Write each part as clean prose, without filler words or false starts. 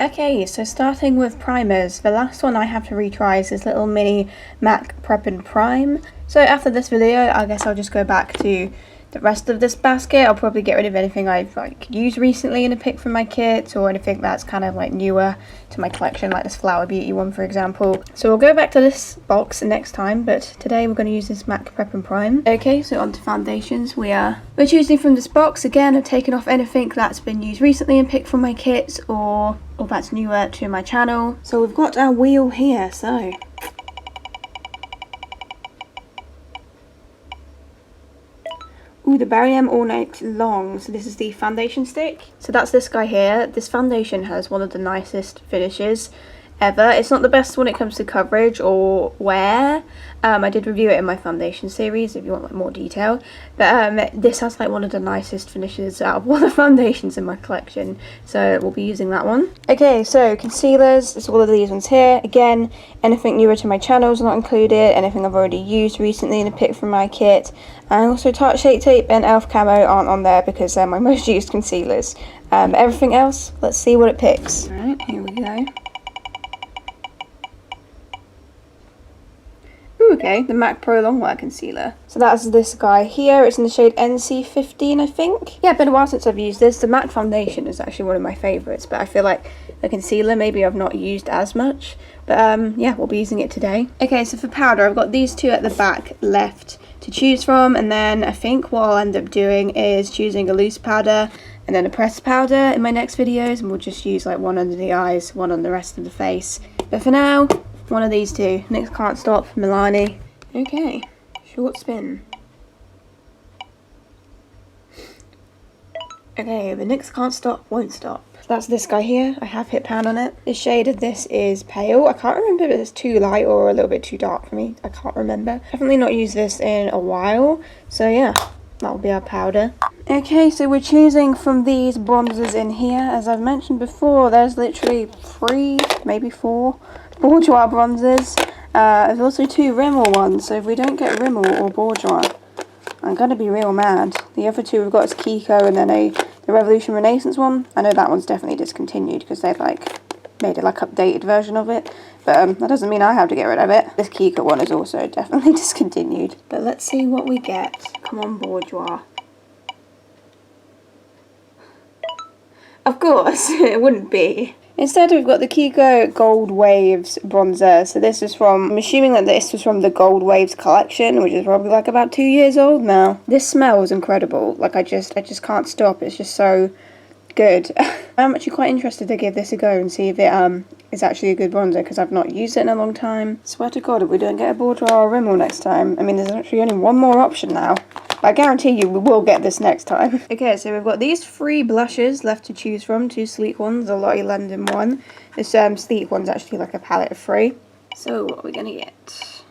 Okay, so starting with primers, the last one I have to retry is this little mini MAC Prep and Prime. So after this video, I guess I'll just go back to the rest of this basket. I'll probably get rid of anything I've used recently in a pick from my kit, or anything that's kind of newer to my collection, like this Flower Beauty one for example. So we'll go back to this box next time, but today we're going to use this MAC Prep and Prime. Okay, so on to foundations. We're choosing from this box. Again, I've taken off anything that's been used recently and picked from my kits, or that's newer to my channel. So we've got our wheel here, so ooh, the Barry M All Night Long. So this is the foundation stick. So that's this guy here. This foundation has one of the nicest finishes ever. It's not the best when it comes to coverage or wear. I did review it in my foundation series if you want more detail. But this has one of the nicest finishes out of all the foundations in my collection. So we'll be using that one. Okay, so concealers. It's all of these ones here. Again, anything newer to my channel is not included. Anything I've already used recently in a pick from my kit. And also Tarte Shape Tape and e.l.f. Camo aren't on there because they're my most used concealers. Everything else, let's see what it picks. Alright, here we go. Ooh, okay, the MAC Pro Longwear Concealer. So that's this guy here. It's in the shade NC15, I think. Yeah, been a while since I've used this. The MAC foundation is actually one of my favourites, but I feel like the concealer maybe I've not used as much. But yeah, we'll be using it today. Okay, so for powder, I've got these two at the back left to choose from, and then I think what I'll end up doing is choosing a loose powder and then a pressed powder in my next videos, and we'll just use one under the eyes, one on the rest of the face. But for now, one of these two. NYX Can't Stop, Milani. Okay, short spin. Okay, the NYX Can't Stop won't stop. That's this guy here. I have hit pan on it. The shade of this is pale. I can't remember if it's too light or a little bit too dark for me. I can't remember. Definitely not used this in a while. So yeah, that'll be our powder. Okay, so we're choosing from these bronzers in here. As I've mentioned before, there's literally 3, maybe 4 Bourjois bronzers. There's also 2 Rimmel ones, so if we don't get Rimmel or Bourjois, I'm gonna be real mad. The other 2 we've got is Kiko and then the Revolution Renaissance one. I know that one's definitely discontinued because they've made a updated version of it. But that doesn't mean I have to get rid of it. This Kiko one is also definitely discontinued. But let's see what we get. Come on, Bourjois. Of course, it wouldn't be. Instead, we've got the Kiko Gold Waves bronzer. So this is from, I'm assuming that this was from the Gold Waves collection, which is probably about 2 years old now. This smells incredible. I just can't stop. It's just so good. I'm actually quite interested to give this a go and see if it is actually a good bronzer, because I've not used it in a long time. Swear to God, if we don't get a Bourjois or a Rimmel next time, I mean, there's actually only one more option now. I guarantee you we will get this next time. Okay, so we've got these 3 blushes left to choose from. 2 sleek ones, a Lottie London one. This sleek one's actually a palette of 3. So what are we gonna get?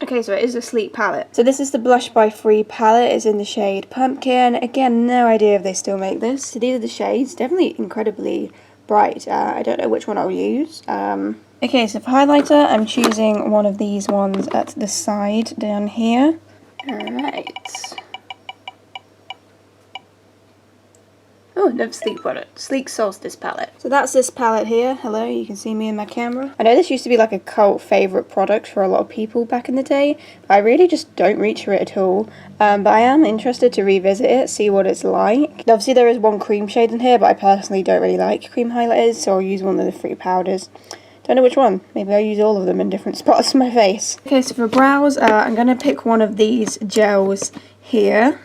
Okay, so it is a sleek palette. So this is the Blush by Free palette. It's in the shade Pumpkin. Again, no idea if they still make this. So these are the shades. Definitely incredibly bright. I don't know which one I'll use. Okay, so for highlighter, I'm choosing one of these ones at the side down here. Alright. Oh, another sleek product. Sleek Solstice palette. So that's this palette here. Hello, you can see me in my camera. I know this used to be a cult favourite product for a lot of people back in the day, but I really just don't reach for it at all. But I am interested to revisit it, see what it's like. Obviously there is one cream shade in here, but I personally don't really like cream highlighters, so I'll use one of the 3 powders. Don't know which one. Maybe I'll use all of them in different spots of my face. Okay, so for brows, I'm going to pick one of these gels here.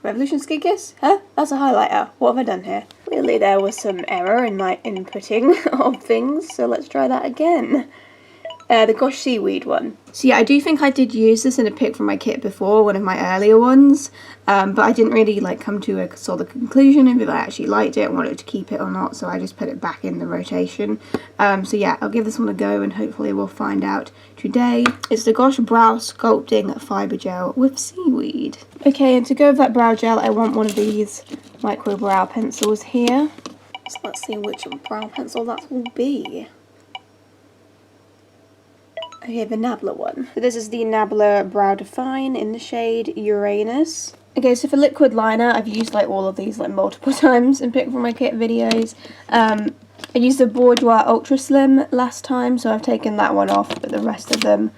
Revolution Skin Kiss? Huh? That's a highlighter. What have I done here? Clearly there was some error in my inputting of things, so let's try that again. The Gosh Seaweed one. So yeah, I do think I did use this in a pick from my kit before, one of my earlier ones, but I didn't really come to a sort of conclusion if I actually liked it and wanted to keep it or not, so I just put it back in the rotation. So yeah, I'll give this one a go and hopefully we'll find out today. It's the Gosh Brow Sculpting Fiber Gel with Seaweed. Okay, and to go with that brow gel, I want one of these micro brow pencils here. So let's see which brow pencil that will be. Okay, the Nabla one. So this is the Nabla Brow Define in the shade Uranus. Okay, so for liquid liner, I've used like all of these like multiple times in pick from my kit videos. I used the Bourjois Ultra Slim last time, so I've taken that one off, but the rest of them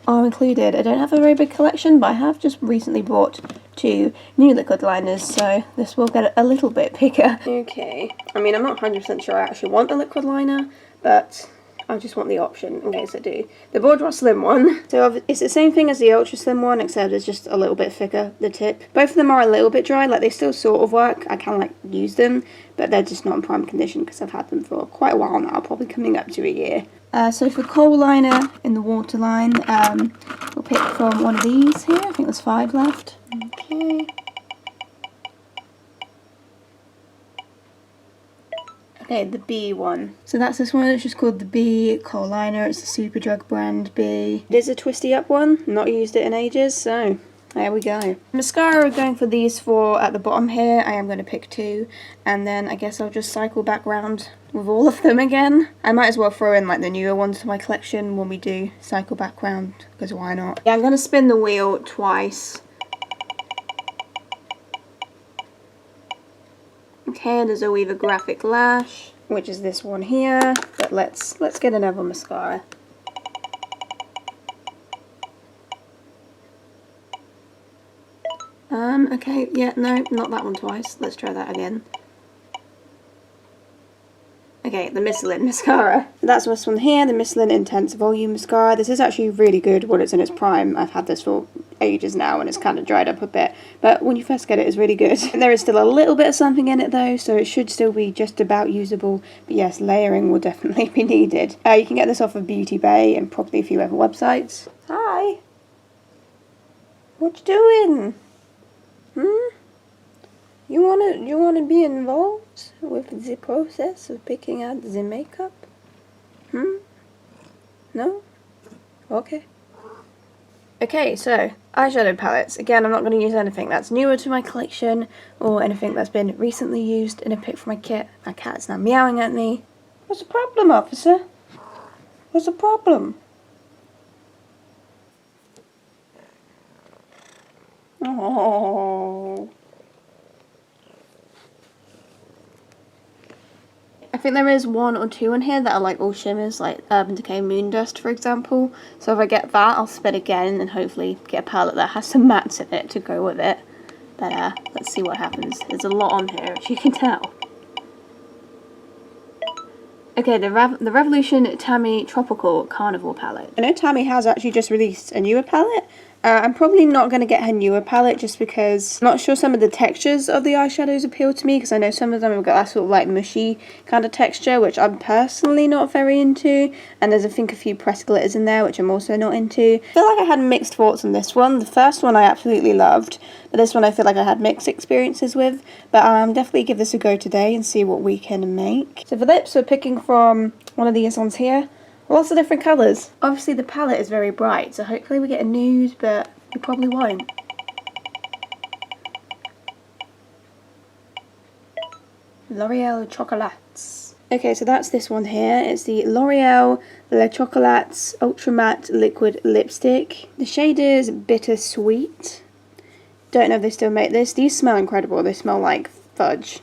are included. I don't have a very big collection, but I have just recently bought 2 new liquid liners, so this will get a little bit bigger. Okay, I mean, I'm not 100% sure I actually want a liquid liner, but I just want the option in case I do. The Bourjois Slim one, so it's the same thing as the Ultra Slim one, except it's just a little bit thicker, the tip. Both of them are a little bit dry, like they still sort of work. I can like use them, but they're just not in prime condition because I've had them for quite a while now, probably coming up to a year. So for kohl liner in the waterline, we'll pick from one of these here. I think there's 5 left. Okay. Okay, the B one. So that's this one, it's just called the B kohl liner. It's the Superdrug brand B. It is a twisty up one, not used it in ages, so there we go. Mascara, we're going for these 4 at the bottom here. I am going to pick 2, and then I guess I'll just cycle back round with all of them again. I might as well throw in like the newer ones to my collection when we do cycle back round, because why not? Yeah, I'm going to spin the wheel twice. Okay, there's a Weaver Graphic Lash, which is this one here, but let's get another mascara. Okay, yeah, no, not that one twice. Let's try that again. Okay, the Michelin mascara. That's this one here, the Michelin Intense Volume Mascara. This is actually really good when it's in its prime. I've had this for ages now and it's kind of dried up a bit, but when you first get it, it's really good. There is still a little bit of something in it though, so it should still be just about usable, but yes, layering will definitely be needed. You can get this off of Beauty Bay and probably a few other websites. Hi! What you doing? You wanna be involved with the process of picking out the makeup? No? Okay. Okay, so eyeshadow palettes. Again, I'm not going to use anything that's newer to my collection or anything that's been recently used in a pick from my kit. My cat's now meowing at me. What's the problem, officer? What's the problem? Oh. I think there is 1 or 2 in here that are like all shimmers, like Urban Decay Moon Dust, for example. So if I get that, I'll spin again and hopefully get a palette that has some mattes in it to go with it. But let's see what happens. There's a lot on here, as you can tell. Okay, the Revolution Tammy Tropical Carnival palette. I know Tammy has actually just released a newer palette. I'm probably not going to get her newer palette just because I'm not sure some of the textures of the eyeshadows appeal to me, because I know some of them have got that sort of like mushy kind of texture, which I'm personally not very into, and there's I think a few pressed glitters in there which I'm also not into. I feel like I had mixed thoughts on this one. The first one I absolutely loved, but this one I feel like I had mixed experiences with, but definitely give this a go today and see what we can make. So for lips, we're picking from one of these ones here. Lots of different colours. Obviously the palette is very bright, so hopefully we get a nude, but we probably won't. L'Oreal Chocolates. Okay, so that's this one here. It's the L'Oreal Le Chocolates Ultra Matte Liquid Lipstick. The shade is Bittersweet. Don't know if they still make this. These smell incredible. They smell like fudge.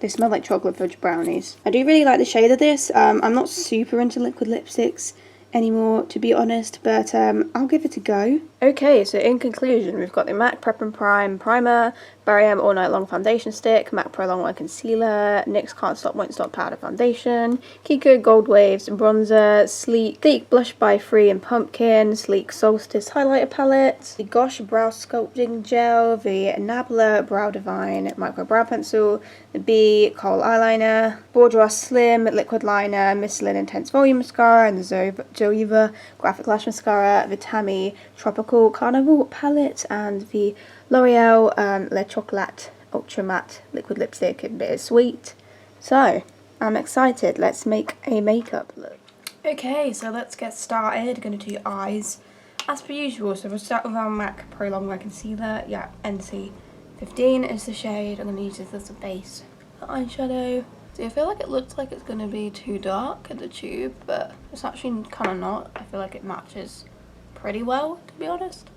They smell like chocolate fudge brownies. I do really like the shade of this. I'm not super into liquid lipsticks anymore, to be honest, but I'll give it a go. Okay, so in conclusion, we've got the MAC Prep and Prime Primer, Barry All Night Long Foundation Stick, MAC Pro Long Wear Concealer, NYX Can't Stop Won't Stop Powder Foundation, Kiko Gold Waves Bronzer, Sleek Blush by Free and Pumpkin, Sleek Solstice Highlighter Palette, the Gosh Brow Sculpting Gel, the Nabla Brow Divine Micro Brow Pencil, the B Kohl Eyeliner, Bourjois Slim Liquid Liner, Michelin Intense Volume Mascara, and the Zoeva Graphic Lash Mascara, the Tammy Tropical Carnival Palette, and the L'Oreal Le Chocolat Ultra Matte Liquid Lipstick in Bittersweet. So, I'm excited. Let's make a makeup look. Okay, so let's get started. Going to do eyes as per usual. So we'll start with our MAC Pro Long Wear Concealer. Yeah, NC15 is the shade. I'm going to use this as a base for eyeshadow. See, I feel like it looks like it's going to be too dark in the tube, but it's actually kind of not. I feel like it matches pretty well, to be honest.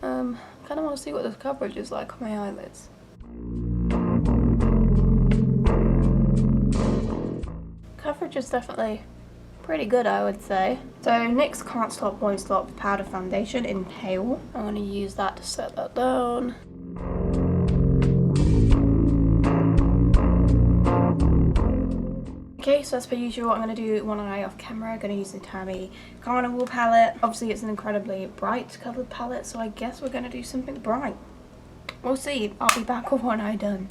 Kind of want to see what the coverage is like on my eyelids. Coverage is definitely pretty good, I would say. So NYX Can't Stop Won't Stop Powder Foundation in Pale. I'm going to use that to set that down. Okay, so as per usual, I'm going to do one eye off camera. I'm going to use the Tammy Carnival palette. Obviously, it's an incredibly bright coloured palette, so I guess we're going to do something bright. We'll see. I'll be back with one eye done.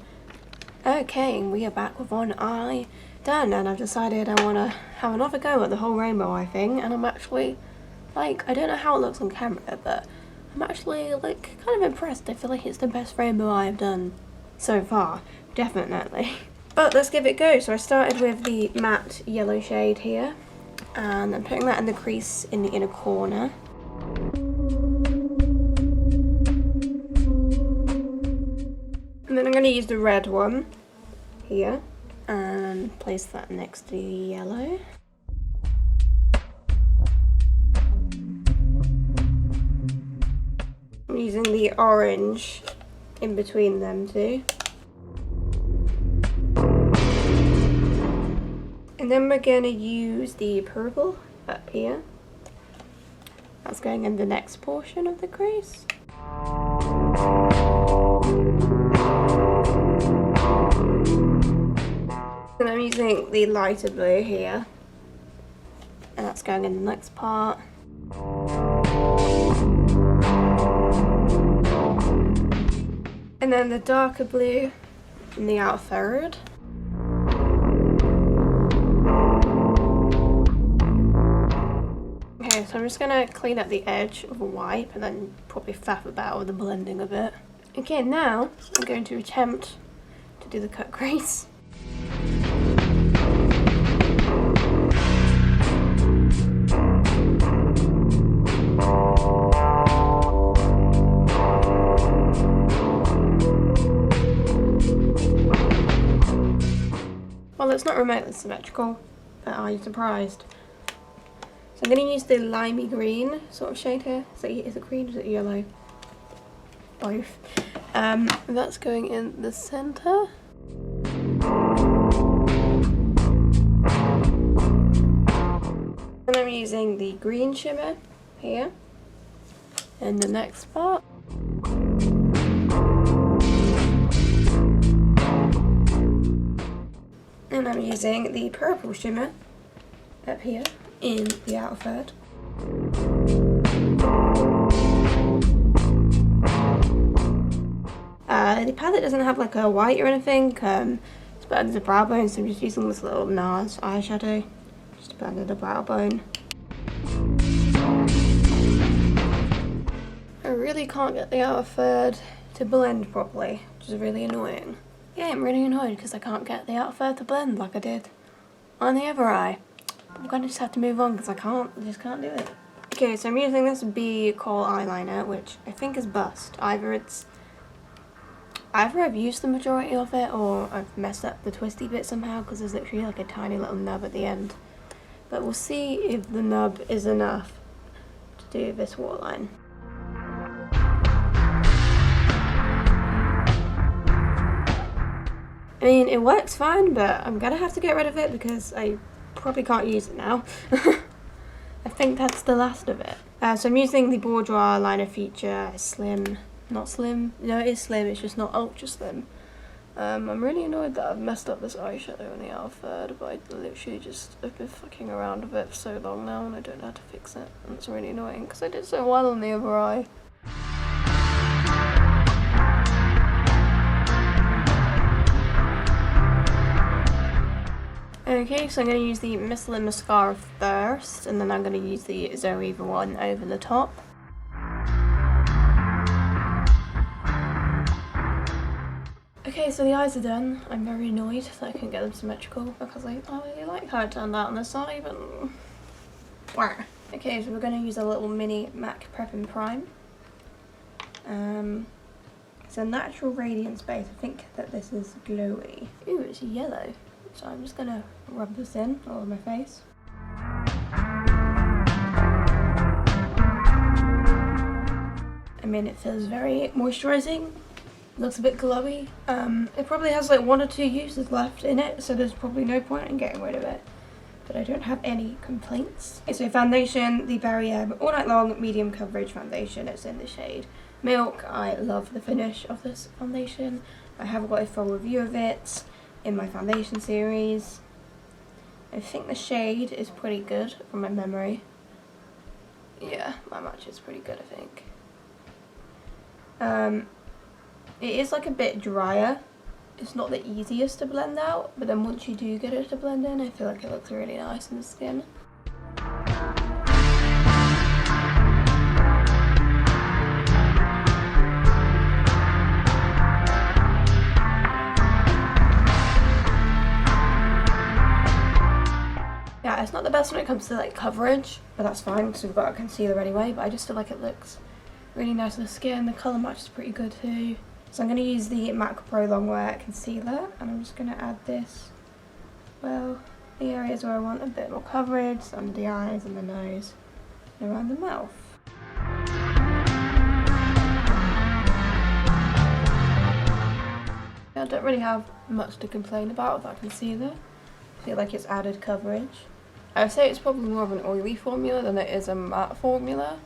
Okay, we are back with one eye done, and I've decided I want to have another go at the whole rainbow eye thing, and I'm actually, like, I don't know how it looks on camera, but I'm actually, like, kind of impressed. I feel like it's the best rainbow eye I've done so far. Definitely. But let's give it a go. So I started with the matte yellow shade here, and I'm putting that in the crease in the inner corner. And then I'm going to use the red one here and place that next to the yellow. I'm using the orange in between them two. And then we're going to use the purple up here. That's going in the next portion of the crease. And I'm using the lighter blue here. And that's going in the next part. And then the darker blue in the outer third. Okay, so I'm just going to clean up the edge with a wipe and then probably faff about with the blending a bit. Okay, now I'm going to attempt to do the cut crease. Well, it's not remotely symmetrical, but are you surprised? So I'm going to use the limey green sort of shade here. Is it green or is it yellow? Both. That's going in the centre. And I'm using the green shimmer here in the next part. And I'm using the purple shimmer up here in the outer third. The palette doesn't have like a white or anything. It's put under the brow bone, so I'm just using this little NARS eyeshadow just to put under the brow bone. I really can't get the outer third to blend properly, which is really annoying. Yeah, I'm really annoyed because I can't get the outer third to blend like I did on the other eye. I'm gonna just have to move on because I just can't do it. Okay, so I'm using this B Kohl eyeliner, which I think is bust. Either I've used the majority of it, or I've messed up the twisty bit somehow, because there's literally like a tiny little nub at the end. But we'll see if the nub is enough to do this waterline. I mean, it works fine, but I'm gonna have to get rid of it because I probably can't use it now. I think that's the last of it. So I'm using the Bourjois liner feature slim. Not slim. No, it is slim. It's just not ultra slim. I'm really annoyed that I've messed up this eyeshadow on the outer third, but I literally I've been fucking around with it for so long now and I don't know how to fix it. And it's really annoying because I did so well on the other eye. Okay, so I'm going to use the Michelin mascara first, and then I'm going to use the Zoeva one over the top. Okay, so the eyes are done. I'm very annoyed that I couldn't get them symmetrical because I really like how it turned out on this eye, but... Okay, so we're going to use a little mini MAC Prep and Prime. It's a natural radiance base. I think that this is glowy. Ooh, it's yellow. So I'm just gonna rub this in all over my face. I mean, it feels very moisturising. Looks a bit glowy. It probably has like 1 or 2 uses left in it, so there's probably no point in getting rid of it. But I don't have any complaints. Okay, so foundation, the Barrier All Night Long Medium Coverage Foundation. It's in the shade Milk. I love the finish of this foundation. I have got a full review of it in my foundation series. I think the shade is pretty good from my memory. Yeah, my match is pretty good, I think. It is like a bit drier. It's not the easiest to blend out, but then once you do get it to blend in, I feel like it looks really nice in the skin. Yeah, it's not the best when it comes to like coverage, but that's fine because we've got a concealer anyway, but I just feel like it looks really nice on the skin. The colour match is pretty good too. So I'm going to use the MAC Pro Longwear Concealer, and I'm just going to add this, well, the areas where I want a bit more coverage, under the eyes and the nose, and around the mouth. I don't really have much to complain about with that concealer. I feel like it's added coverage. I would say it's probably more of an oily formula than it is a matte formula,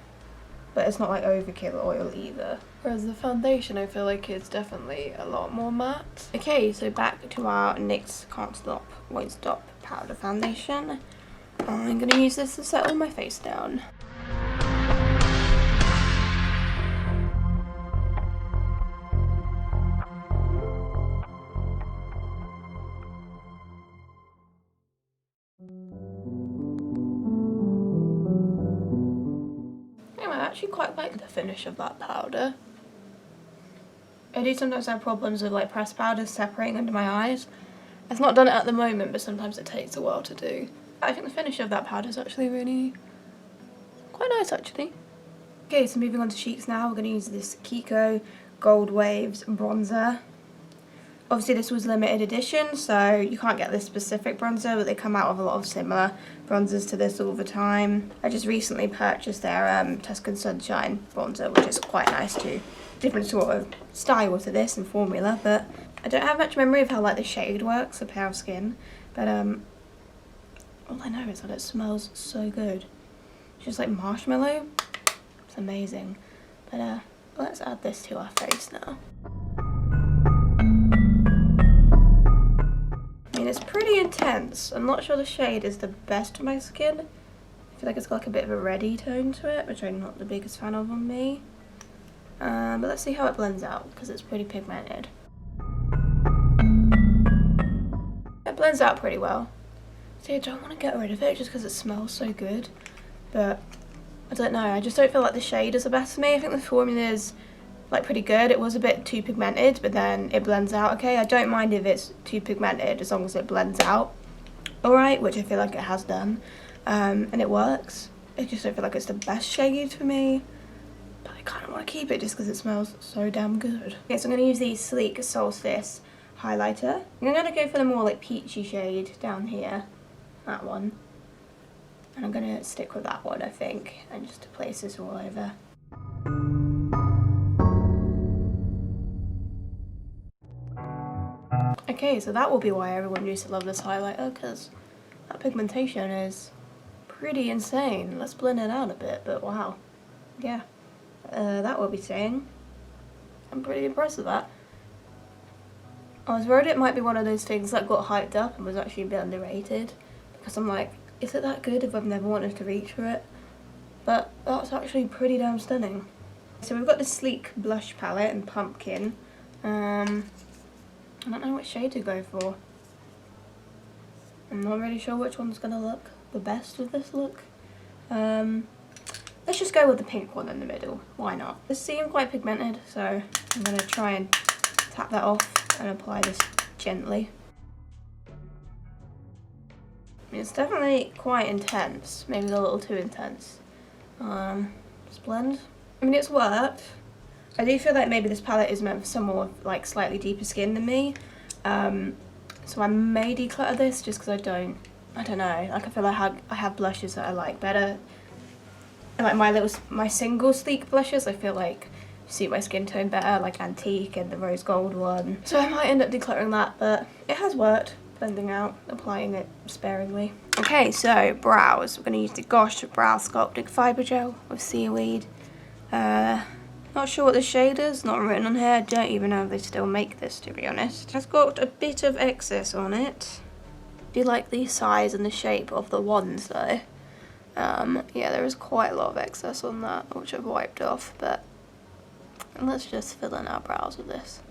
but it's not like overkill oil either. Whereas the foundation, I feel like it's definitely a lot more matte. Okay, so back to our NYX Can't Stop, Won't Stop powder foundation. I'm gonna use this to settle my face down. I actually quite like the finish of that powder. I do sometimes have problems with like pressed powders separating under my eyes. I've not done it at the moment, but sometimes it takes a while to do. I think the finish of that powder is actually really quite nice actually. Okay, so moving on to cheeks now, we're going to use this Kiko Gold Waves bronzer. Obviously this was limited edition, so you can't get this specific bronzer, but they come out with a lot of similar bronzers to this all the time. I just recently purchased their Tuscan Sunshine bronzer, which is quite nice too. Different sort of style to this and formula, but I don't have much memory of how like the shade works for pale skin. But all I know is that it smells so good. It's just like marshmallow. It's amazing. But let's add this to our face now. I mean, it's pretty intense. I'm not sure the shade is the best for my skin. I feel like it's got like a bit of a reddy tone to it, which I'm not the biggest fan of on me. But let's see how it blends out, because it's pretty pigmented. It blends out pretty well. See, I don't want to get rid of it just because it smells so good. But I don't know, I just don't feel like the shade is the best for me. I think the formula is like pretty good. It was a bit too pigmented, but then it blends out okay. I don't mind if it's too pigmented as long as it blends out alright, which I feel like it has done, and it works. I just don't feel like it's the best shade for me, but I kind of want to keep it just because it smells so damn good. Okay, so I'm going to use the Sleek Solstice highlighter. I'm going to go for the more like peachy shade down here, that one, and I'm going to stick with that one I think, and just to place this all over. Okay, so that will be why everyone used to love this highlighter, because that pigmentation is pretty insane. Let's blend it out a bit, but wow. Yeah, that will be saying. I'm pretty impressed with that. I was worried it might be one of those things that got hyped up and was actually a bit underrated, because I'm like, is it that good if I've never wanted to reach for it? But that's actually pretty damn stunning. So we've got the Sleek blush palette in Pumpkin. I don't know what shade to go for. I'm not really sure which one's going to look the best with this look. Let's just go with the pink one in the middle. Why not? This seems quite pigmented, so I'm going to try and tap that off and apply this gently. I mean, it's definitely quite intense, maybe a little too intense. Just blend. I mean, it's worked. I do feel like maybe this palette is meant for someone with like slightly deeper skin than me. So I may declutter this just because I don't know, like I feel like I have blushes that I like better. And like my single sleek blushes I feel like suit my skin tone better, like Antique and the rose gold one. So I might end up decluttering that, but it has worked, blending out, applying it sparingly. Okay, so brows. We're going to use the Gosh Brow Sculpting Fibre Gel with Seaweed. Not sure what the shade is, not written on here. I don't even know if they still make this, to be honest. It has got a bit of excess on it. I do like the size and the shape of the wands though. Yeah, there is quite a lot of excess on that, which I've wiped off, but let's just fill in our brows with this.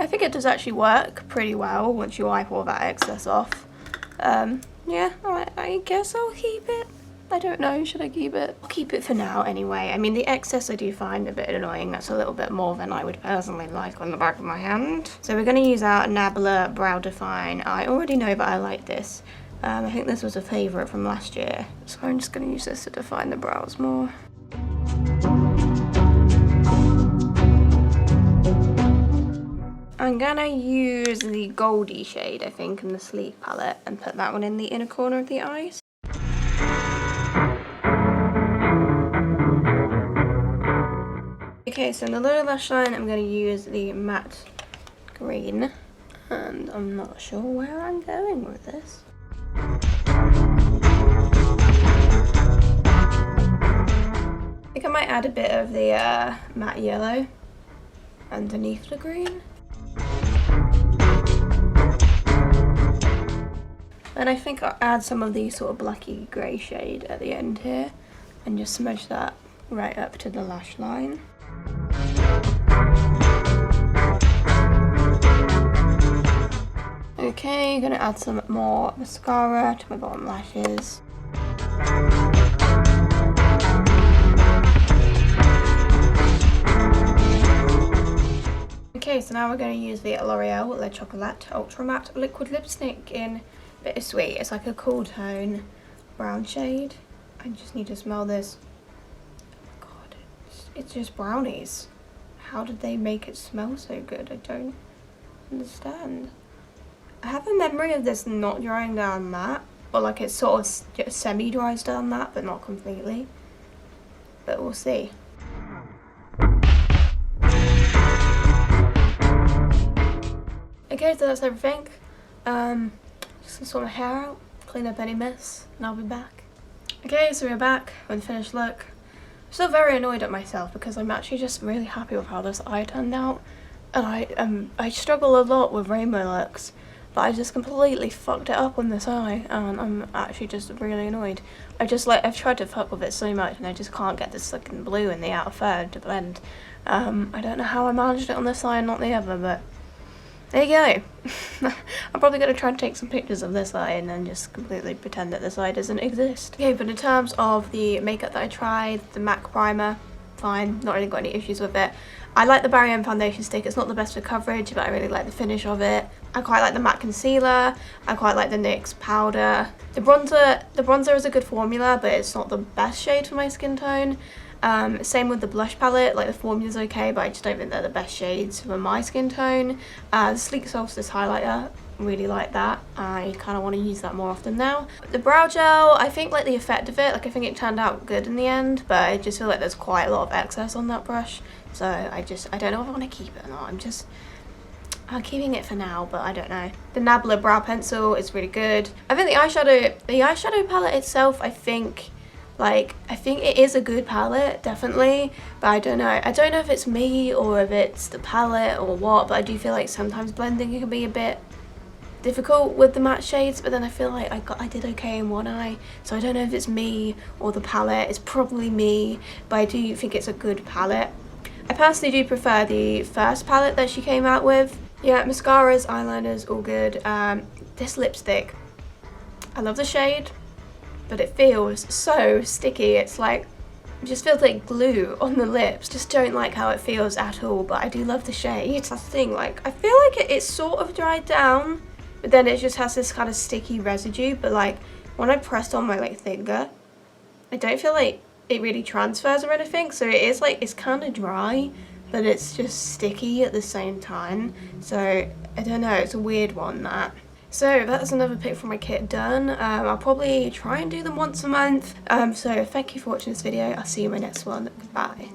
I think it does actually work pretty well once you wipe all that excess off. Yeah, I guess I'll keep it. I don't know, should I keep it? I'll keep it for now anyway. I mean, the excess I do find a bit annoying. That's a little bit more than I would personally like on the back of my hand. So we're going to use our Nabla Brow Define. I already know that I like this. I think this was a favourite from last year. So I'm just going to use this to define the brows more. I'm gonna use the Goldie shade, I think, in the Sleek palette and put that one in the inner corner of the eyes. Okay, so in the lower lash line, I'm gonna use the matte green, and I'm not sure where I'm going with this. I think I might add a bit of the matte yellow underneath the green. And I think I'll add some of the sort of blacky grey shade at the end here and just smudge that right up to the lash line. Okay, gonna add some more mascara to my bottom lashes. Okay, so now we're going to use the L'Oreal Le Chocolat Ultra Matte Liquid Lipstick in Bittersweet. It's like a cool tone brown shade. I just need to smell this. God, it's just brownies. How did they make it smell so good? I don't understand. I have a memory of this not drying down matte, or like it sort of semi-dries down matte, but not completely. But we'll see. Okay, so that's everything. Just gonna sort my hair out, clean up any mess, and I'll be back. Okay, so we're back with the finished look. I'm still very annoyed at myself because I'm actually just really happy with how this eye turned out. And I struggle a lot with rainbow looks, but I just completely fucked it up on this eye, and I'm actually just really annoyed. I've tried to fuck with it so much, and I just can't get this looking blue in the outer third to blend. I don't know how I managed it on this eye and not the other, but there you go. I'm probably going to try and take some pictures of this eye and then just completely pretend that this eye doesn't exist. Okay, but in terms of the makeup that I tried, the MAC primer, fine, not really got any issues with it. I like the Barry M foundation stick. It's not the best for coverage, but I really like the finish of it. I quite like the matte concealer. I quite like the NYX powder. The bronzer is a good formula, but it's not the best shade for my skin tone. Same with the blush palette, like the formula's okay, but I just don't think they're the best shades for my skin tone. The Sleek Solstice highlighter, really like that. I kind of want to use that more often now. The brow gel, I think like the effect of it, like I think it turned out good in the end, but I just feel like there's quite a lot of excess on that brush. So I don't know if I want to keep it or not. I'm keeping it for now, but I don't know. The Nabla brow pencil is really good. I think the eyeshadow palette itself, I think it is a good palette, definitely, but I don't know. I don't know if it's me or if it's the palette or what, but I do feel like sometimes blending can be a bit difficult with the matte shades, but then I feel like I did okay in one eye, so I don't know if it's me or the palette. It's probably me, but I do think it's a good palette. I personally do prefer the first palette that she came out with. Yeah, mascaras, eyeliners, all good. This lipstick, I love the shade, but it feels so sticky. It's like, it just feels like glue on the lips. Just don't like how it feels at all, but I do love the shade. That's the thing, like, I feel like it's sort of dried down, but then it just has this kind of sticky residue, but like, when I pressed on my like finger, I don't feel like it really transfers or anything, so it is like, it's kind of dry, but it's just sticky at the same time. So I don't know, it's a weird one, that. So that's another pick from my kit done. I'll probably try and do them once a month. So thank you for watching this video. I'll see you in my next one. Goodbye.